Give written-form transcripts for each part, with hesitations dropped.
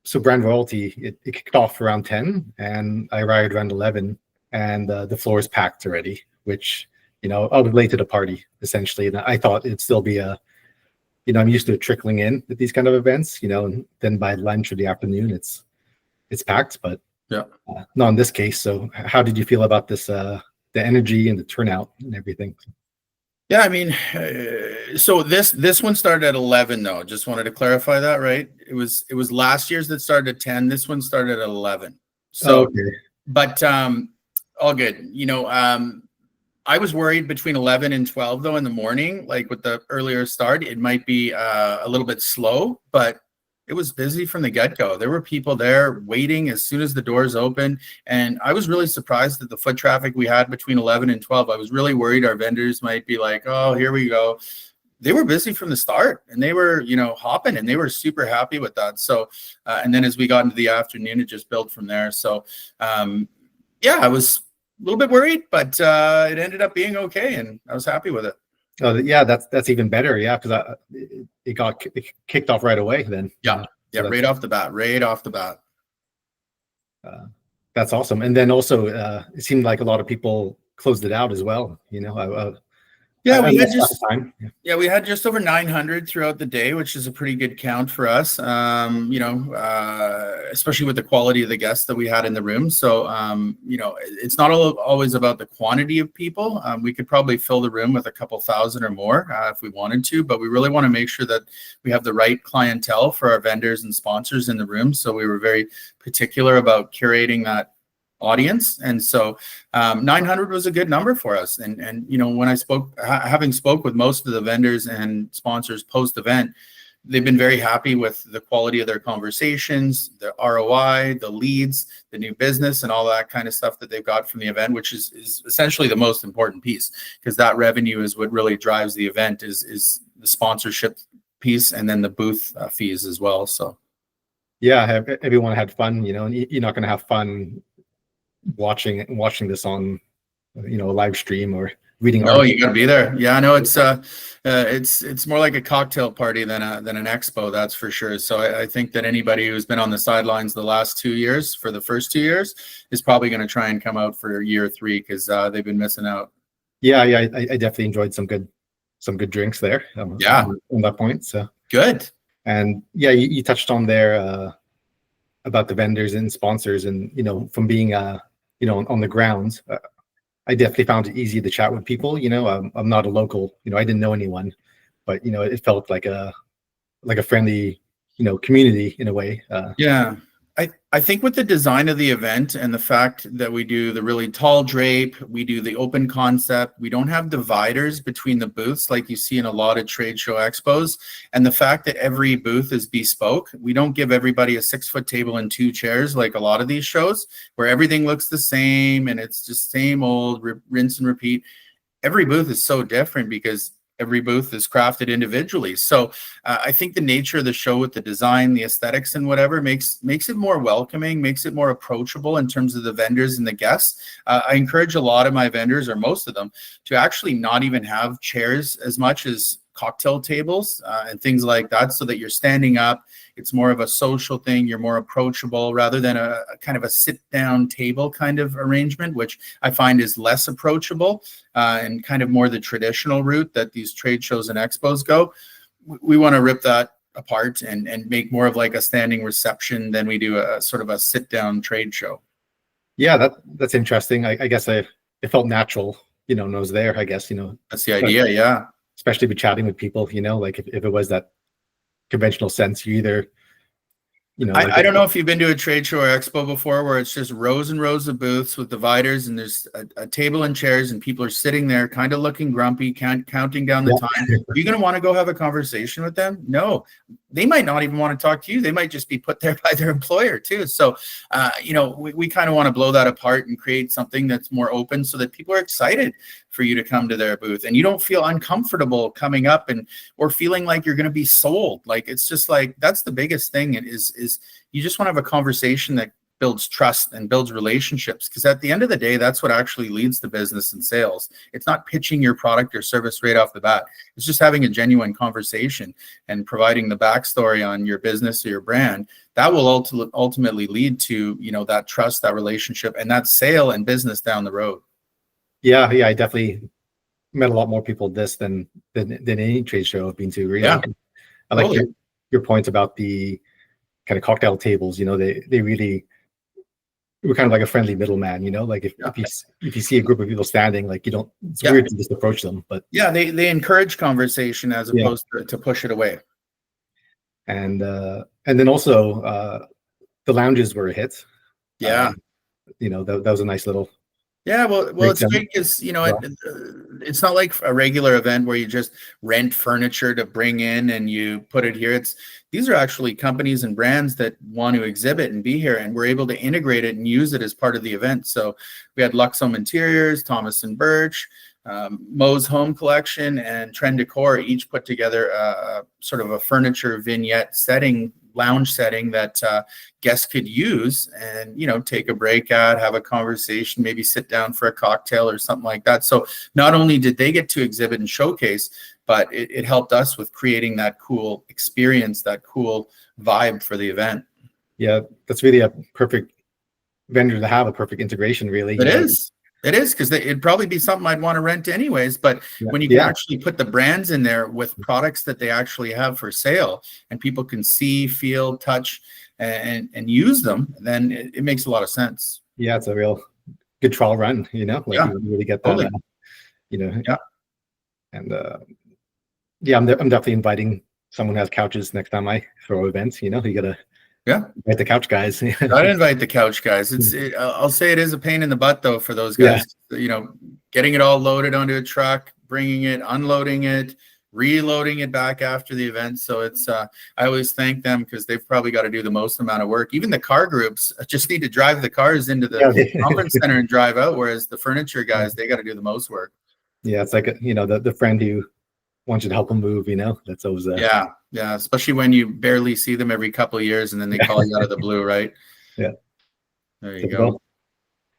so brand royalty, it kicked off around 10, and I arrived around 11, and the floor is packed already, which, I was late to the party essentially, and I thought it'd still be I'm used to it trickling in at these kind of events, and then by lunch or the afternoon, it's packed, but yeah, not in this case. So how did you feel about this, the energy and the turnout and everything? Yeah, I mean, so this one started at 11 though. Just wanted to clarify that, right? It was last year's that started at 10. This one started at 11. So, okay. But all good. I was worried between 11 and 12 though in the morning, like with the earlier start, it might be a little bit slow, but it was busy from the get-go. There were people there waiting as soon as the doors opened. And I was really surprised at the foot traffic we had between 11 and 12. I was really worried our vendors might be like, oh, here we go. They were busy from the start, and they were, hopping, and they were super happy with that. So, and then as we got into the afternoon, it just built from there. So, yeah, I was a little bit worried, but it ended up being okay, and I was happy with it. Oh, yeah, that's even better. Yeah, because it got kicked off right away then. Yeah, so right off the bat. That's awesome. And then also, it seemed like a lot of people closed it out as well. We had just over 900 throughout the day, which is a pretty good count for us. Especially with the quality of the guests that we had in the room. So, it's not always about the quantity of people. We could probably fill the room with a couple thousand or more if we wanted to, but we really want to make sure that we have the right clientele for our vendors and sponsors in the room. So we were very particular about curating that audience, and so 900 was a good number for us. And when I having spoke with most of the vendors and sponsors post event, they've been very happy with the quality of their conversations, the ROI, the leads, the new business, and all that kind of stuff that they've got from the event, which is essentially the most important piece, because that revenue is what really drives the event, is the sponsorship piece, and then the booth fees as well. So yeah, everyone had fun, and you're not going to have fun watching this on a live stream or reading articles. You got to be there. Yeah, no, it's more like a cocktail party than an expo, that's for sure. So I think that anybody who's been on the sidelines the last 2 years, for the first 2 years, is probably going to try and come out for year 3, because they've been missing out. Yeah, I definitely enjoyed some good drinks there. On that point. So good. And yeah, you touched on there about the vendors and sponsors, and from being on the grounds, I definitely found it easy to chat with people. I'm not a local, I didn't know anyone, but it felt like a friendly community in a way. Yeah, I think with the design of the event and the fact that we do the really tall drape, we do the open concept, we don't have dividers between the booths like you see in a lot of trade show expos, and the fact that every booth is bespoke, we don't give everybody a 6-foot table and 2 chairs like a lot of these shows where everything looks the same and it's just same old rinse and repeat. Every booth is so different because every booth is crafted individually. So I think the nature of the show with the design, the aesthetics and whatever makes it more welcoming, makes it more approachable in terms of the vendors and the guests. I encourage a lot of my vendors, or most of them, to actually not even have chairs as much as cocktail tables and things like that, so that you're standing up. It's more of a social thing. You're more approachable rather than a kind of a sit-down table kind of arrangement, which I find is less approachable and kind of more the traditional route that these trade shows and expos go. We want to rip that apart and make more of like a standing reception than we do a sort of a sit-down trade show. Yeah, that's interesting. I guess it felt natural, and I was there, I guess, That's the idea, yeah. Especially be chatting with people, like if it was that conventional sense, you either, I don't know if you've been to a trade show or expo before where it's just rows and rows of booths with dividers, and there's a table and chairs, and people are sitting there kind of looking grumpy, counting down the time. Are you going to want to go have a conversation with them? No, they might not even want to talk to you. They might just be put there by their employer too. So, we kind of want to blow that apart and create something that's more open so that people are excited for you to come to their booth, and you don't feel uncomfortable coming up or feeling like you're going to be sold. Like, it's just like, that's the biggest thing is you just want to have a conversation that builds trust and builds relationships, because at the end of the day, that's what actually leads to business and sales. It's not pitching your product or service right off the bat. It's just having a genuine conversation and providing the backstory on your business or your brand. That will ultimately lead to, you know, that trust, that relationship, and that sale and business down the road. Yeah, I definitely met a lot more people at this than any trade show I've been to, really. Yeah, I like totally. your point about the kind of cocktail tables. You know, they really were kind of like a friendly middleman. You know, like Yeah. if you see a group of people standing, like, you don't, it's Yeah. weird to just approach them, but Yeah, they encourage conversation as yeah. opposed to push it away. And then also the lounges were a hit. Yeah. You know, that was a nice little Yeah, well, it's breakdown. great because, you know, Yeah. it's not like a regular event where you just rent furniture to bring in and you put it here. These are actually companies and brands that want to exhibit and be here, and we're able to integrate it and use it as part of the event. So we had Luxome Interiors, Thomas and Birch, Mo's Home Collection, and Trend Decor each put together sort of a furniture vignette setting, lounge setting that guests could use and, you know, take a break at, have a conversation, maybe sit down for a cocktail or something like that. So not only did they get to exhibit and showcase, but it helped us with creating that cool experience, that cool vibe for the event. Yeah, that's really a perfect vendor to have, a perfect integration, really. It is. It is, because it'd probably be something I'd want to rent anyways. But when you can actually put the brands in there with products that they actually have for sale, and people can see, feel, touch, and use them, then it makes a lot of sense. Yeah, it's a real good trial run, you know, like, Yeah, you really get that, totally. you know. Yeah. And yeah, I'm definitely inviting someone who has couches next time I throw events. You know, you gotta invite the couch guys. I'd invite the couch guys. I'll say it is a pain in the butt though for those guys. You know, getting it all loaded onto a truck, bringing it, unloading it, reloading it back after the event. So it's I always thank them because they've probably got to do the most amount of work. Even the car groups just need to drive the cars into the conference center and drive out, whereas the furniture guys, they got to do the most work. Yeah, it's like you know, the friend who wants you to help them move. You know, that's always yeah, especially when you barely see them every couple of years and then they call you out of the blue, right? Yeah, there you go.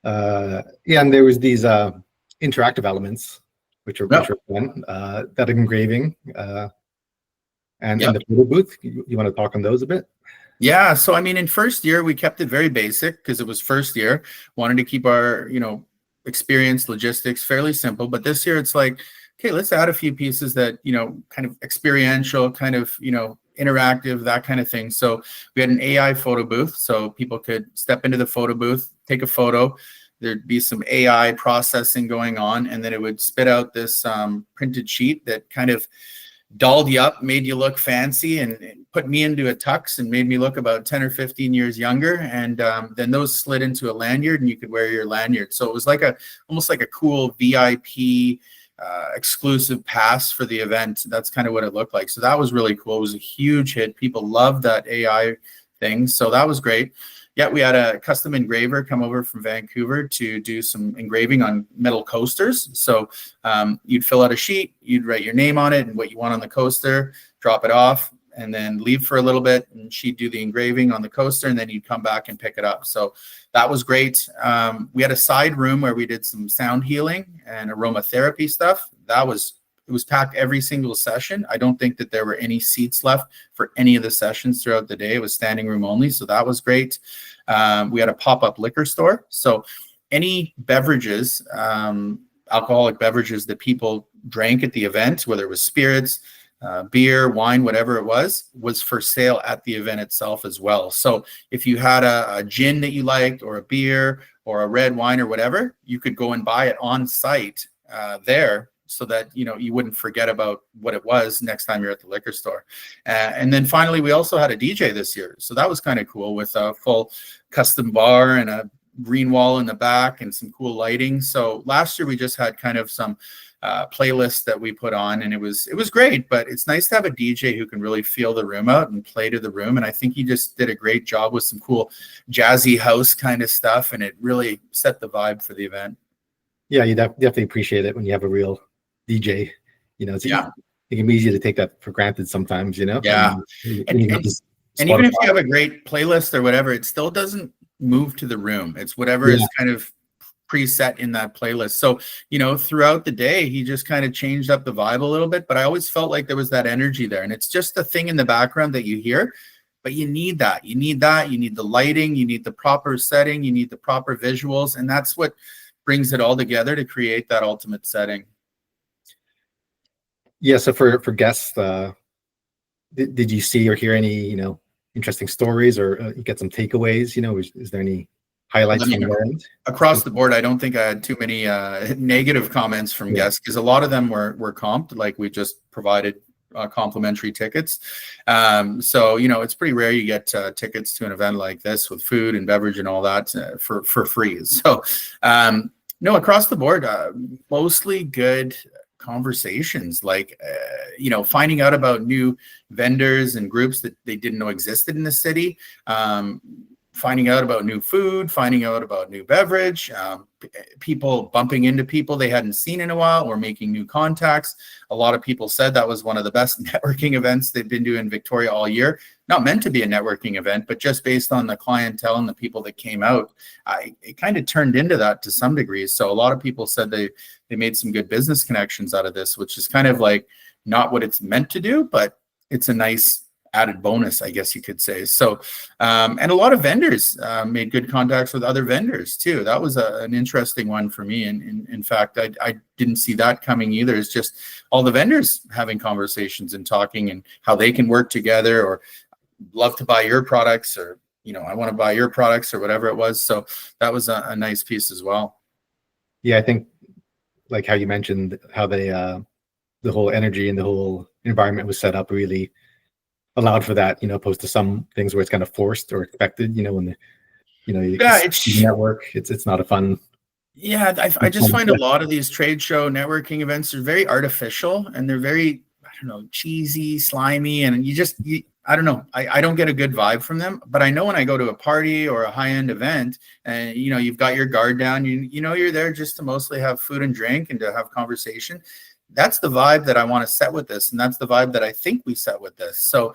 Yeah, and there was these interactive elements which are fun. That engraving and the photo booth. You want to talk on those a bit? Yeah, so I mean, in first year we kept it very basic because it was first year. Wanted to keep our, you know, experience logistics fairly simple, but this year it's like, okay, let's add a few pieces that, you know, kind of experiential, kind of, you know, interactive, that kind of thing. So we had an AI photo booth, so people could step into the photo booth, take a photo. There'd be some AI processing going on, and then it would spit out this printed sheet that kind of dolled you up, made you look fancy, and put me into a tux and made me look about 10 or 15 years younger. And then those slid into a lanyard, and you could wear your lanyard. So it was like almost like a cool VIP exclusive pass for the event. That's kind of what it looked like. So that was really cool. It was a huge hit. People loved that AI thing. So that was great. Yeah, we had a custom engraver come over from Vancouver to do some engraving on metal coasters. So you'd fill out a sheet, you'd write your name on it and what you want on the coaster, drop it off, and then leave for a little bit, and she'd do the engraving on the coaster, and then you'd come back and pick it up. So that was great. We had a side room where we did some sound healing and aromatherapy stuff. It was packed every single session. I don't think that there were any seats left for any of the sessions throughout the day. It was standing room only, so that was great. We had a pop-up liquor store. So any beverages, alcoholic beverages that people drank at the event, whether it was spirits, beer, wine, whatever it was for sale at the event itself as well. So if you had a gin that you liked, or a beer, or a red wine, or whatever, you could go and buy it on site there, so that, you know, you wouldn't forget about what it was next time you're at the liquor store. And then finally, we also had a DJ this year. So that was kind of cool, with a full custom bar and a green wall in the back and some cool lighting. So last year we just had kind of some playlists that we put on, and it was great. But it's nice to have a DJ who can really feel the room out and play to the room. And I think he just did a great job with some cool jazzy house kind of stuff, and it really set the vibe for the event. Yeah, you definitely appreciate it when you have a real DJ. You know, it can be easy to take that for granted sometimes, you know. Yeah, and even if you have a great playlist or whatever, it still doesn't move to the room. It's whatever Yeah. is kind of preset in that playlist. So, throughout the day, he just kind of changed up the vibe a little bit, but I always felt like there was that energy there. And it's just the thing in the background that you hear, but you need that. You need that. You need the lighting. You need the proper setting. You need the proper visuals. And that's what brings it all together to create that ultimate setting. Yeah. So for guests, did you see or hear any, interesting stories or get some takeaways? Is there any highlights I mean, from their end? across the board, I don't think I had too many negative comments from guests, because a lot of them were comped, like we just provided complimentary tickets. So, it's pretty rare you get tickets to an event like this with food and beverage and all that for free. So, no, across the board, mostly good conversations, like finding out about new vendors and groups that they didn't know existed in the city, finding out about new food, finding out about new beverage, people bumping into people they hadn't seen in a while or making new contacts. A lot of people said that was one of the best networking events they've been doing in Victoria all year. Not meant to be a networking event, but just based on the clientele and the people that came out, it kind of turned into that to some degree. So a lot of people said they made some good business connections out of this, which is kind of like not what it's meant to do, but it's a nice added bonus, I guess you could say. So, and a lot of vendors made good contacts with other vendors too. That was an interesting one for me. And in fact, I didn't see that coming either. It's just all the vendors having conversations and talking and how they can work together, or love to buy your products, or, I want to buy your products, or whatever it was. So that was a nice piece as well. Yeah, I think like how you mentioned how they the whole energy and the whole environment was set up really allowed for that, opposed to some things where it's kind of forced or expected, when you network, it's not a fun. Yeah, I just find a lot of these trade show networking events are very artificial, and they're very, I don't know, cheesy, slimy, and I don't know. I don't get a good vibe from them. But I know when I go to a party or a high-end event, and you've got your guard down, you're there just to mostly have food and drink and to have conversation. That's the vibe that I want to set with this, and that's the vibe that I think we set with this. So,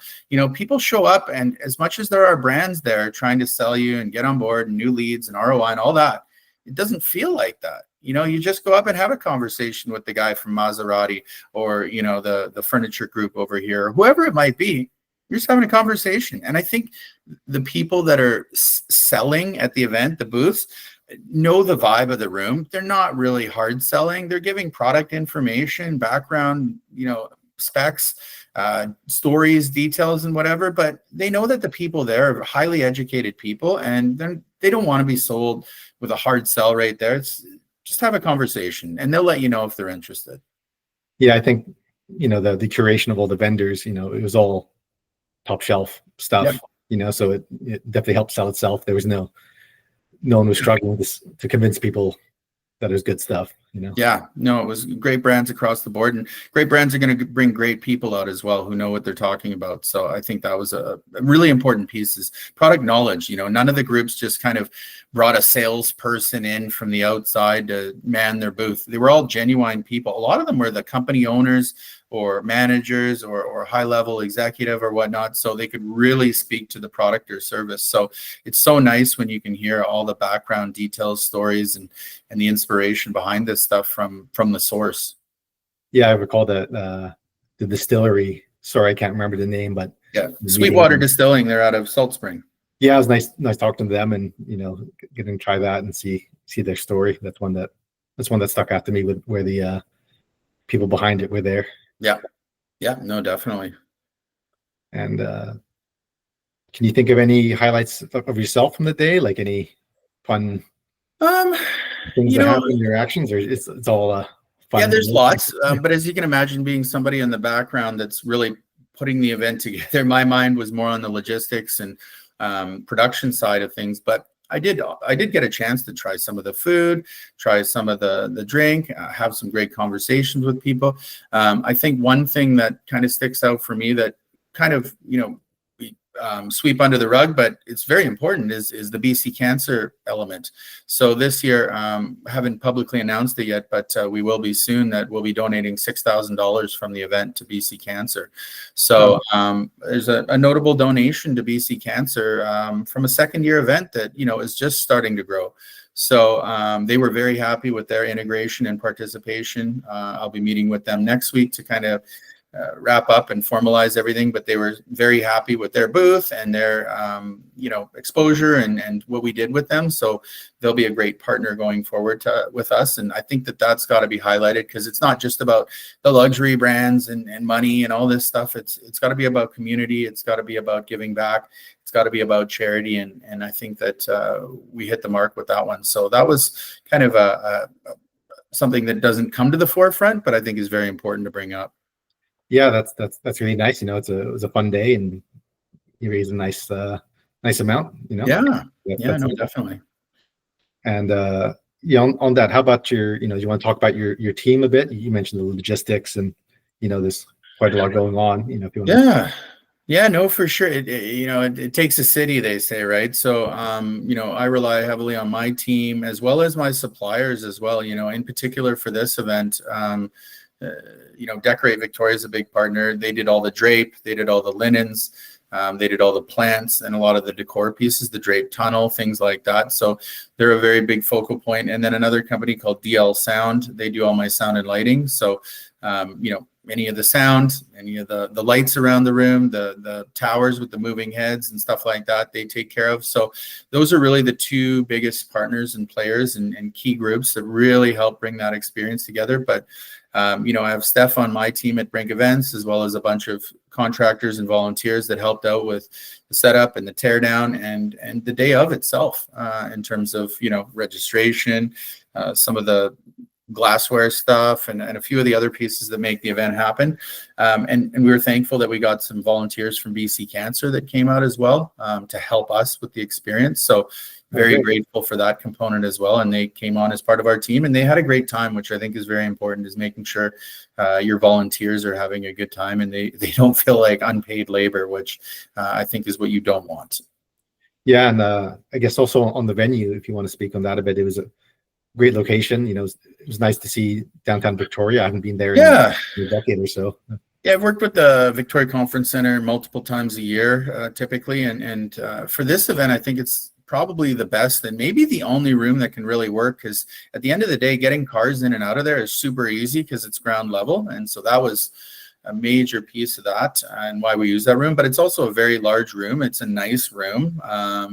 people show up, and as much as there are brands there trying to sell you and get on board and new leads and ROI and all that, it doesn't feel like that. You just go up and have a conversation with the guy from Maserati, or the furniture group over here, or whoever it might be. You're just having a conversation. And I think the people that are selling at the event, the booths, know the vibe of the room. They're not really hard selling. They're giving product information, background, specs, stories, details, and whatever. But they know that the people there are highly educated people, and they don't want to be sold with a hard sell right there. It's just have a conversation, and they'll let you know if they're interested. Yeah, I think the curation of all the vendors, it was all top shelf stuff. Yep. So it definitely helped sell itself. There was no one was struggling to convince people that it was good stuff. Yeah, no, it was great brands across the board, and great brands are going to bring great people out as well who know what they're talking about. So I think that was a really important piece, is product knowledge. None of the groups just kind of brought a salesperson in from the outside to man their booth. They were all genuine people. A lot of them were the company owners or managers or high-level executive or whatnot, so they could really speak to the product or service. So it's so nice when you can hear all the background details, stories, and the inspiration behind this stuff from the source. Yeah, I recall that the distillery. Sorry, I can't remember the name, but yeah, Sweetwater Distilling. They're out of Salt Spring. Yeah, it was nice talking to them, and getting to try that and see their story. That's one that stuck out to me, with where the people behind it were there. Yeah, no, definitely. And can you think of any highlights of yourself from the day, like any fun things that happened, your actions, or it's all fun? Yeah, there's lots, but as you can imagine, being somebody in the background that's really putting the event together, my mind was more on the logistics and production side of things. But I did get a chance to try some of the food, try some of the drink, have some great conversations with people. I think one thing that kind of sticks out for me that kind of, sweep under the rug, but it's very important, is the BC Cancer element. So this year, haven't publicly announced it yet, but we will be soon, that we'll be donating $6,000 from the event to BC Cancer. So there's a notable donation to BC Cancer from a second-year event that, you know, is just starting to grow. So they were very happy with their integration and participation. I'll be meeting with them next week to kind of wrap up and formalize everything, but they were very happy with their booth and their you know, exposure and what we did with them. So they'll be a great partner going forward with us. And I think that that's got to be highlighted, because it's not just about the luxury brands and money and all this stuff. It's got to be about community. It's got to be about giving back. It's got to be about charity. And I think that we hit the mark with that one. So that was kind of something that doesn't come to the forefront, but I think is very important to bring up. Yeah, that's really nice. You know, it was a fun day, and you raised a nice amount. You know. Yeah, no, definitely. And yeah, on that, how about your, you know, you want to talk about your team a bit? You mentioned the logistics, and you know, there's quite a lot going on. You know, if you want. Yeah, no, for sure. You know, it takes a city, they say, right? So, you know, I rely heavily on my team as well as my suppliers as well. You know, in particular for this event. You know, Decorate Victoria is a big partner. They did all the drape, they did all the linens, they did all the plants and a lot of the decor pieces, the drape tunnel, things like that. So they're a very big focal point. And then another company called DL Sound, they do all my sound and lighting. So, you know, any of the sound, any of the lights around the room, the towers with the moving heads and stuff like that, they take care of. So those are really the two biggest partners and players and key groups that really help bring that experience together. But you know, I have Steph on my team at Brink Events, as well as a bunch of contractors and volunteers that helped out with the setup and the teardown and the day of itself, in terms of, you know, registration, some of the glassware stuff, and a few of the other pieces that make the event happen. And we were thankful that we got some volunteers from BC Cancer that came out as well, to help us with the experience. So very grateful for that component as well. And they came on as part of our team, and they had a great time, which I think is very important, is making sure your volunteers are having a good time and they don't feel like unpaid labor, which I think is what you don't want. Yeah, and I guess also on the venue, if you want to speak on that a bit, it was a great location. You know, it was nice to see downtown Victoria. I haven't been there in a decade or so. Yeah, I've worked with the Victoria Conference Center multiple times a year, typically, and for this event, I think it's probably the best and maybe the only room that can really work, because at the end of the day, getting cars in and out of there is super easy because it's ground level. And so that was a major piece of that and why we use that room. But it's also a very large room. It's a nice room.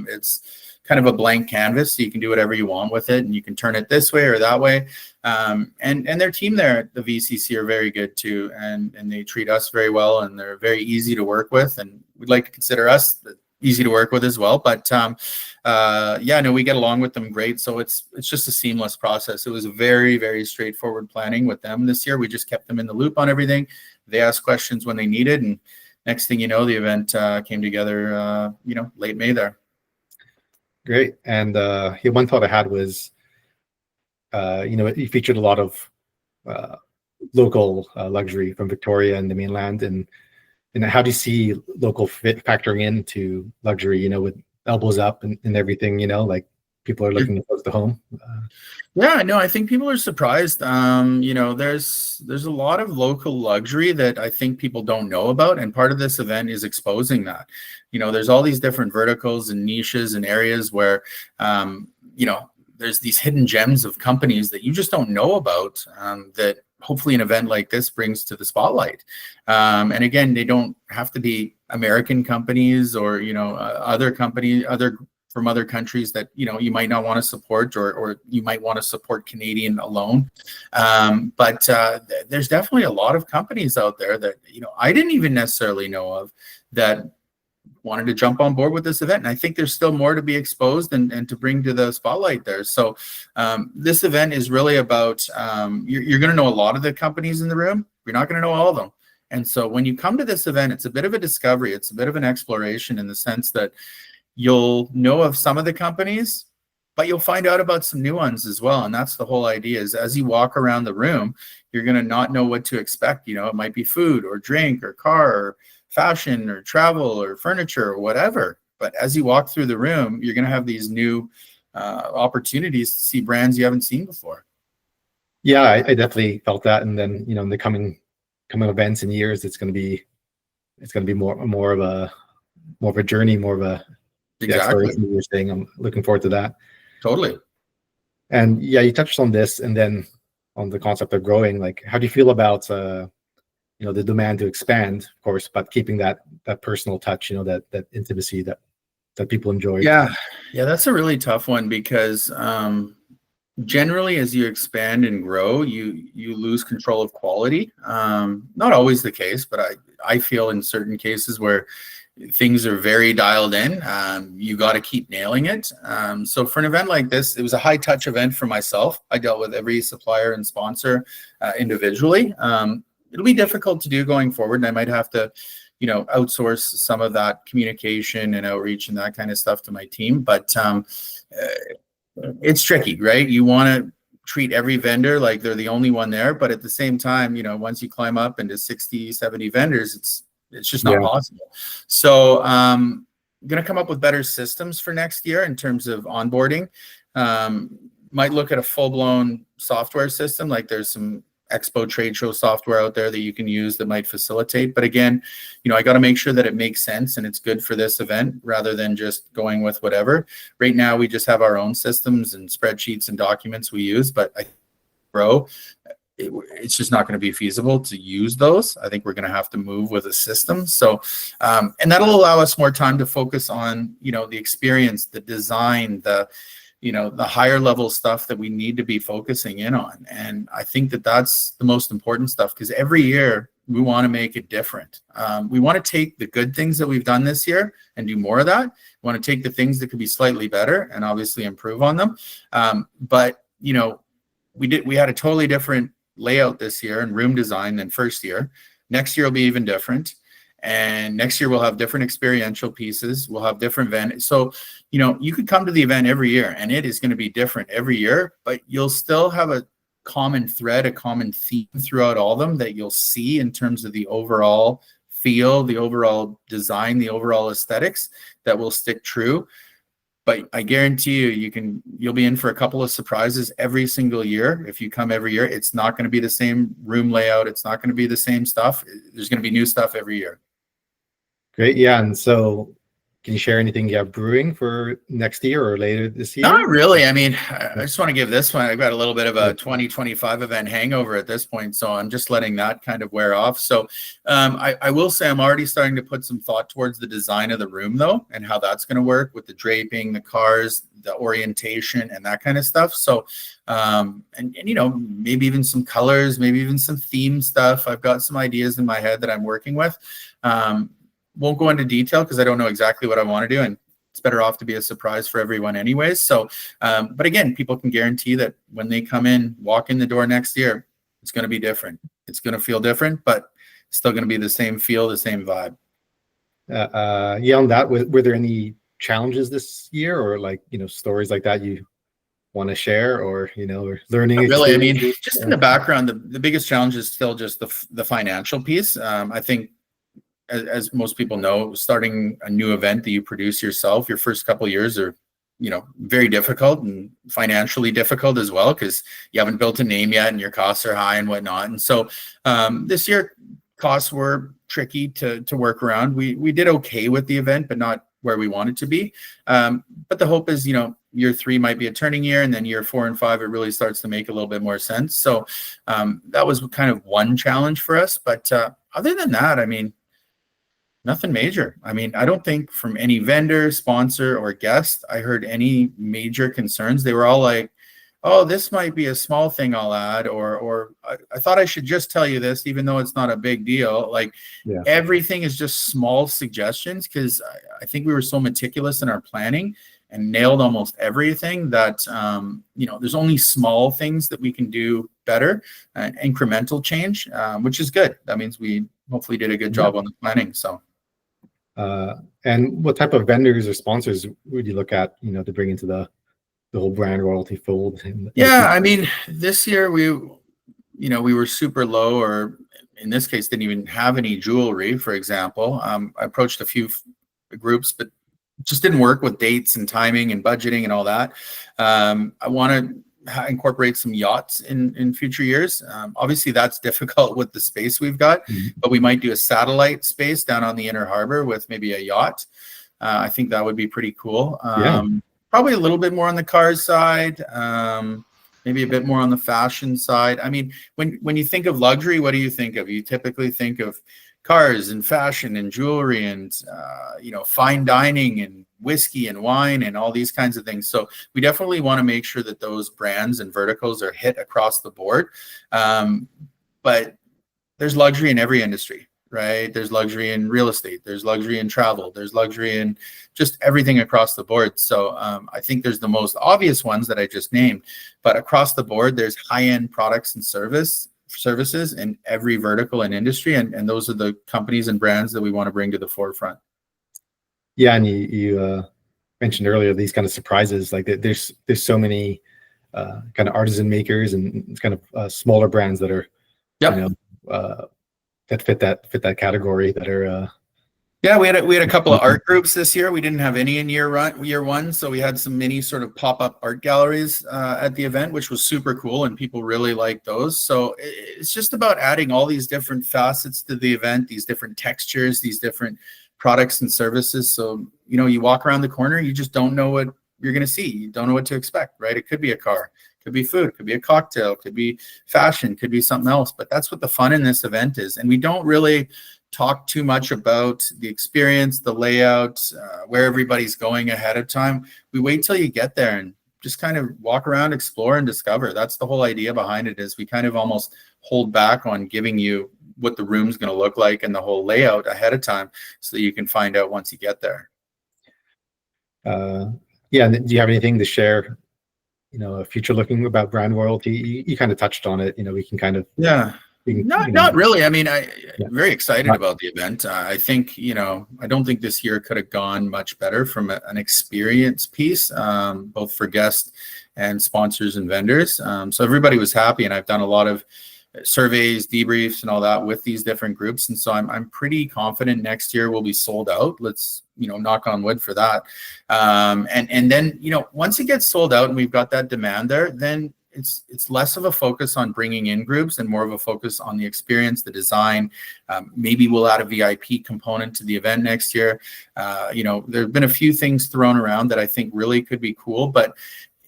It's kind of a blank canvas, so you can do whatever you want with it, and you can turn it this way or that way. And their team there at the VCC are very good too, and they treat us very well, and they're very easy to work with, and we'd like to consider us easy to work with as well. But yeah, no, we get along with them great. So it's just a seamless process. It was very, very straightforward planning with them this year. We just kept them in the loop on everything. They asked questions when they needed, and next thing you know, the event came together, you know, late May there. Great. And one thought I had was, you know, you featured a lot of local luxury from Victoria and the mainland, and how do you see local fit factoring into luxury, you know, with elbows up and everything, you know, like people are looking close to home? Yeah, no, I think people are surprised. You know, there's a lot of local luxury that I think people don't know about, and part of this event is exposing that. You know, there's all these different verticals and niches and areas where, you know, there's these hidden gems of companies that you just don't know about, that hopefully an event like this brings to the spotlight. And again, they don't have to be American companies or, you know, other companies, from other countries that, you know, you might not want to support, or you might want to support Canadian alone. But there's definitely a lot of companies out there that, you know, I didn't even necessarily know of that wanted to jump on board with this event. And I think there's still more to be exposed and to bring to the spotlight there. So this event is really about, you're going to know a lot of the companies in the room. You're not going to know all of them. And so when you come to this event, it's a bit of a discovery. It's a bit of an exploration in the sense that you'll know of some of the companies, but you'll find out about some new ones as well. And that's the whole idea, is as you walk around the room, you're going to not know what to expect. You know, it might be food or drink or car or fashion or travel or furniture or whatever. But as you walk through the room, you're going to have these new opportunities to see brands you haven't seen before. Yeah, I definitely felt that. And then, in the coming events and years, it's going to be more of a journey, more of a Exactly. exploration you were saying. I'm looking forward to that. Totally. And yeah, you touched on this, and then on the concept of growing. Like, how do you feel about the demand to expand, of course, but keeping that personal touch, that intimacy that people enjoy? Yeah, that's a really tough one because generally, as you expand and grow, you lose control of quality. Not always the case, but I feel in certain cases where things are very dialed in, you got to keep nailing it. So for an event like this, it was a high touch event for myself. I dealt with every supplier and sponsor individually. It'll be difficult to do going forward, and I might have to outsource some of that communication and outreach and that kind of stuff to my team. But it's tricky, right? You want to treat every vendor like they're the only one there, but at the same time, once you climb up into 60, 70 vendors, it's just not possible. So I'm going to come up with better systems for next year in terms of onboarding. Might look at a full-blown software system, like there's some Expo trade show software out there that you can use that might facilitate. But again, I got to make sure that it makes sense and it's good for this event rather than just going with whatever. Right now, we just have our own systems and spreadsheets and documents we use, but it's just not going to be feasible to use those. I think we're going to have to move with a system. So, and that'll allow us more time to focus on, the experience, the design, the higher level stuff that we need to be focusing in on. And I think that that's the most important stuff, because every year we want to make it different. We want to take the good things that we've done this year and do more of that. We want to take the things that could be slightly better and obviously improve on them. But we had a totally different layout this year and room design than first year. Next year will be even different. And next year we'll have different experiential pieces. We'll have different venues. So, you could come to the event every year and it is going to be different every year, but you'll still have a common thread, a common theme throughout all of them that you'll see in terms of the overall feel, the overall design, the overall aesthetics that will stick true. But I guarantee you'll be in for a couple of surprises every single year. If you come every year, it's not going to be the same room layout. It's not going to be the same stuff. There's going to be new stuff every year. Great. Yeah. And so can you share anything you have brewing for next year or later this year? Not really. I mean, I just want to give this one, I've got a little bit of a 2025 event hangover at this point. So I'm just letting that kind of wear off. So I will say I'm already starting to put some thought towards the design of the room though, and how that's going to work with the draping, the cars, the orientation and that kind of stuff. So, and maybe even some colors, maybe even some theme stuff. I've got some ideas in my head that I'm working with. Won't go into detail because I don't know exactly what I want to do, and it's better off to be a surprise for everyone anyways. So, but again, people can guarantee that when they come in, walk in the door next year, it's going to be different. It's going to feel different, but still going to be the same feel, the same vibe. Yeah, on that, were there any challenges this year or stories like that you want to share or, or learning? Really, I mean, just in the background, the biggest challenge is still just the financial piece. I think, as most people know, starting a new event that you produce yourself, your first couple of years are, very difficult and financially difficult as well, because you haven't built a name yet and your costs are high and whatnot. And so this year, costs were tricky to work around. We did okay with the event, but not where we wanted to be. But the hope is, year 3 might be a turning year, and then year 4 and 5, it really starts to make a little bit more sense. So that was kind of one challenge for us. But other than that, I mean, nothing major. I mean, I don't think from any vendor, sponsor, or guest, I heard any major concerns. They were all like, oh, this might be a small thing I'll add, or I thought I should just tell you this, even though it's not a big deal. Like, everything is just small suggestions, because I think we were so meticulous in our planning and nailed almost everything that, there's only small things that we can do better, incremental change, which is good. That means we hopefully did a good job on the planning. So. And what type of vendors or sponsors would you look at, to bring into the whole brand royalty fold? Yeah, I mean, this year we were super low, or in this case didn't even have any jewelry, for example. I approached a few groups, but just didn't work with dates and timing and budgeting and all that. I want to incorporate some yachts in future years. Obviously, that's difficult with the space we've got, but we might do a satellite space down on the inner harbor with maybe a yacht. I think that would be pretty cool. Probably a little bit more on the cars side, maybe a bit more on the fashion side. I mean, when you think of luxury, what do you think of? You typically think of cars and fashion and jewelry and fine dining and whiskey and wine and all these kinds of things. So we definitely want to make sure that those brands and verticals are hit across the board. But there's luxury in every industry, right? There's luxury in real estate, there's luxury in travel, there's luxury in just everything across the board. So I think there's the most obvious ones that I just named, but across the board, there's high-end products and services in every vertical and industry, and those are the companies and brands that we want to bring to the forefront. Yeah, and you mentioned earlier these kind of surprises, like there's so many kind of artisan makers and kind of smaller brands that are that fit that category, that are yeah, we had a couple of art groups this year. We didn't have any in year one, so we had some mini sort of pop-up art galleries at the event, which was super cool, and people really liked those. So it's just about adding all these different facets to the event, these different textures, these different products and services. So you walk around the corner, you just don't know what you're going to see. You don't know what to expect, right? It could be a car, could be food, could be a cocktail, could be fashion, could be something else. But that's what the fun in this event is, and we don't really talk too much about the experience, the layout, where everybody's going ahead of time. We wait till you get there and just kind of walk around, explore, and discover. That's the whole idea behind it, is we kind of almost hold back on giving you what the room's going to look like and the whole layout ahead of time, so that you can find out once you get there. Yeah, do you have anything to share, future looking about brand royalty? You kind of touched on it. We can kind of not really. I mean, I'm very excited about the event. I think, I don't think this year could have gone much better from an experience piece, both for guests and sponsors and vendors. So everybody was happy, and I've done a lot of surveys, debriefs, and all that with these different groups. And so I'm pretty confident next year will be sold out. Let's, knock on wood for that. And then, once it gets sold out and we've got that demand there, then it's less of a focus on bringing in groups and more of a focus on the experience, the design. Maybe we'll add a VIP component to the event next year. There have been a few things thrown around that I think really could be cool, but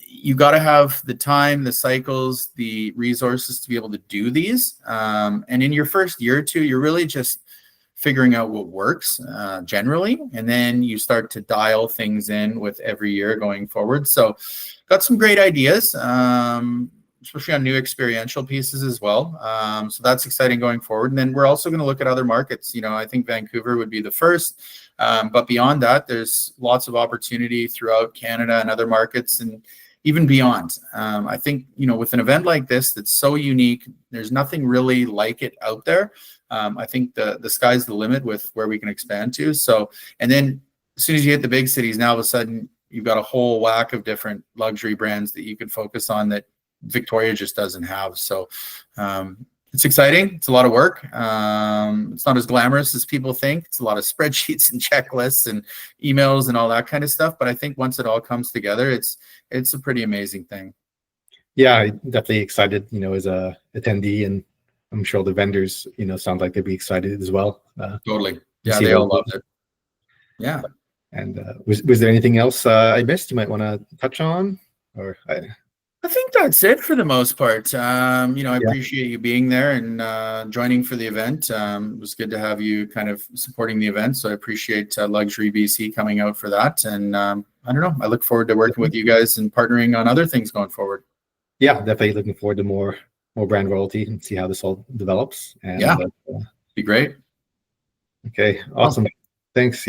you got to have the time, the cycles, the resources to be able to do these. And in your first year or two, you're really just figuring out what works generally, and then you start to dial things in with every year going forward. So got some great ideas, especially on new experiential pieces as well. So that's exciting going forward. And then we're also going to look at other markets. I think Vancouver would be the first, but beyond that, there's lots of opportunity throughout Canada and other markets, and even beyond. I think, with an event like this that's so unique, there's nothing really like it out there. I think the sky's the limit with where we can expand to. So, and then as soon as you hit the big cities, now all of a sudden you've got a whole whack of different luxury brands that you can focus on that Victoria just doesn't have. So it's exciting. It's a lot of work. It's not as glamorous as people think. It's a lot of spreadsheets and checklists and emails and all that kind of stuff. But I think once it all comes together, it's a pretty amazing thing. Yeah, I'm definitely excited, as a attendee, and I'm sure the vendors, sound like they'd be excited as well. Totally. Yeah, they all loved it. Yeah. And was there anything else I missed you might want to touch on? Or I think that's it for the most part. I appreciate you being there and joining for the event. It was good to have you kind of supporting the event. So I appreciate Luxury BC coming out for that. And I don't know, I look forward to working with you guys and partnering on other things going forward. Yeah, definitely looking forward to more brand royalty and see how this all develops. And be great. Okay, awesome. Thanks.